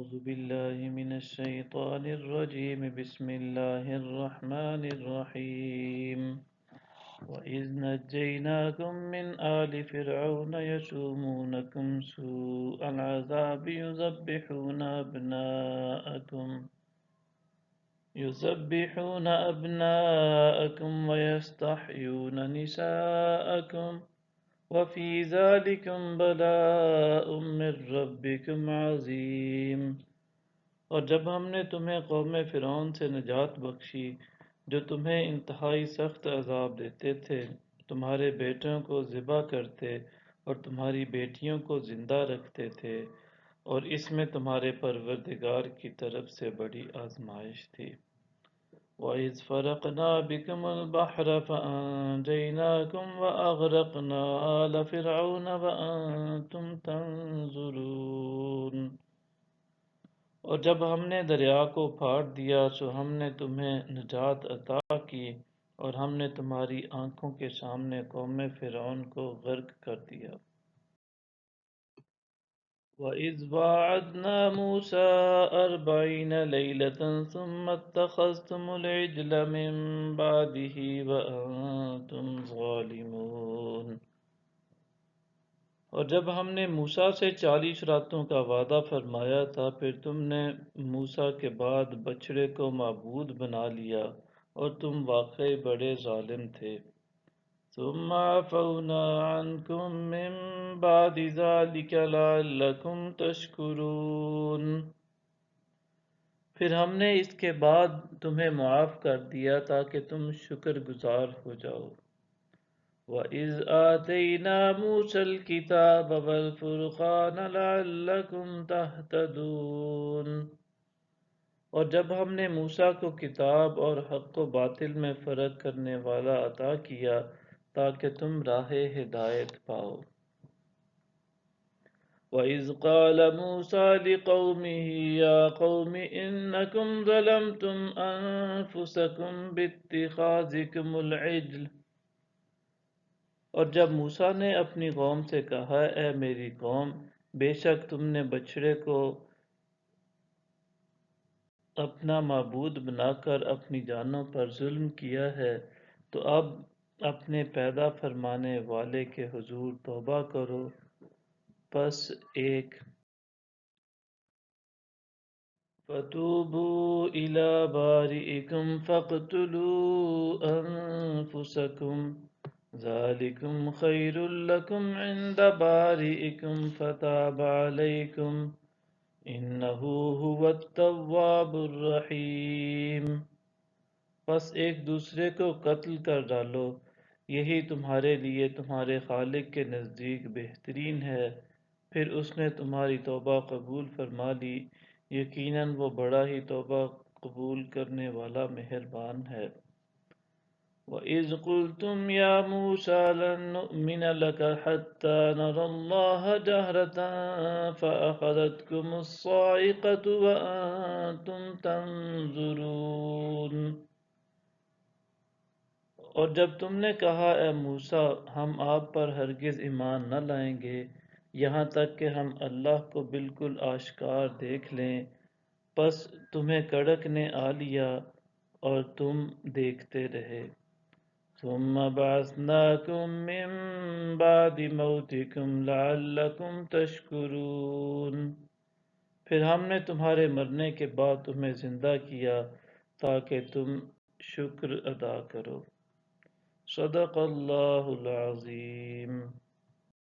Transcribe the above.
أعوذ بالله من الشيطان الرجيم بسم الله الرحمن الرحيم وإذ نجيناكم من آل فرعون يسومونكم سوء العذاب يذبحون أبناءكم ويستحيون نساءكم وفي ذلكم بلاء من ربكم عظيم۔ اور جب ہم نے تمہیں قوم فرعون سے نجات بخشی جو تمہیں انتہائی سخت عذاب دیتے تھے، تمہارے بیٹوں کو ذبح کرتے اور تمہاری بیٹیوں کو زندہ رکھتے تھے، اور اس میں تمہارے پروردگار کی طرف سے بڑی آزمائش تھی۔ وَإِذْ فَرَقْنَا بِكُمُ الْبَحْرَ فَأَنْجَيْنَاكُمْ وَأَغْرَقْنَا آلَ فِرْعَوْنَ وَأَنْتُمْ تَنْظُرُونَ۔ اور جب ہم نے دریا کو پھاڑ دیا سو ہم نے تمہیں نجات عطا کی، اور ہم نے تمہاری آنکھوں کے سامنے قوم فرعون کو غرق کر دیا۔ وَإِذْ وَاعَدْنَا مُوسَىٰ 40 لَيْلَةً ثُمَّ اتَّخَذْتُمُ الْعِجْلَ مِن بَعْدِهِ وَأَنْتُمْ ظَالِمُونَ۔ اور جب ہم نے موسیٰ سے 40 راتوں کا وعدہ فرمایا تھا، پھر تم نے موسیٰ کے بعد بچڑے کو معبود بنا لیا اور تم واقعی بڑے ظالم تھے۔ ثم عفونا عنكم من بعد ذلك لعلكم تشكرون۔ پھر ہم نے اس کے بعد تمہیں معاف کر دیا تاکہ تم شکر گزار ہو جاؤ۔ وَإِذْ آتَيْنَا مُوسَى الْكِتَابَ وَالْفُرْقَانَ لَعَلَّكُمْ تَهْتَدُونَ۔ اور جب ہم نے موسیٰ کو کتاب اور حق و باطل میں فرق کرنے والا عطا کیا تاکہ تم راہ ہدایت پاؤ۔ وَإِذْ قَالَ مُوسَىٰ لِقَوْمِهِ يَا قَوْمِ إِنَّكُمْ ظَلَمْتُمْ أَنفُسَكُمْ بِاتِّخَاذِكُمُ الْعِجْلَ۔ اور جب موسیٰ نے اپنی قوم سے کہا، اے میری قوم، بے شک تم نے بچڑے کو اپنا معبود بنا کر اپنی جانوں پر ظلم کیا ہے، تو اب اپنے پیدا فرمانے والے کے حضور توبہ کرو۔ پس ایک فَتُوبُوا إِلَىٰ بَارِئِكُمْ فَاقْتُلُوا أَنفُسَكُمْ ذَٰلِكُمْ خَيْرٌ لَكُمْ عِندَ بَارِئِكُمْ فَتَابَ عَلَيْكُمْ إِنَّهُ هُوَ التَّوَّابُ الرَّحِيمُ۔ پس ایک دوسرے کو قتل کر ڈالو، یہی تمہارے لیے تمہارے خالق کے نزدیک بہترین ہے۔ پھر اس نے تمہاری توبہ قبول فرما لی، یقیناً وہ بڑا ہی توبہ قبول کرنے والا مہربان ہے۔ وَإِذْ قُلْتُمْ يَا مُوسَىٰ لَن نُّؤْمِنَ لَكَ حَتَّىٰ نَرَى اللَّهَ جَهْرَةً فَأَخَذَتْكُمُ الصَّاعِقَةُ وَأَنْتُمْ تَنظُرُونَ۔ اور جب تم نے کہا، اے موسیٰ، ہم آپ پر ہرگز ایمان نہ لائیں گے یہاں تک کہ ہم اللہ کو بالکل آشکار دیکھ لیں، پس تمہیں کڑک نے آ لیا اور تم دیکھتے رہے۔ ثم بعثناکم من بعد موتکم لعلکم تشکرون۔ پھر ہم نے تمہارے مرنے کے بعد تمہیں زندہ کیا تاکہ تم شکر ادا کرو۔ صدق اللہ العظیم۔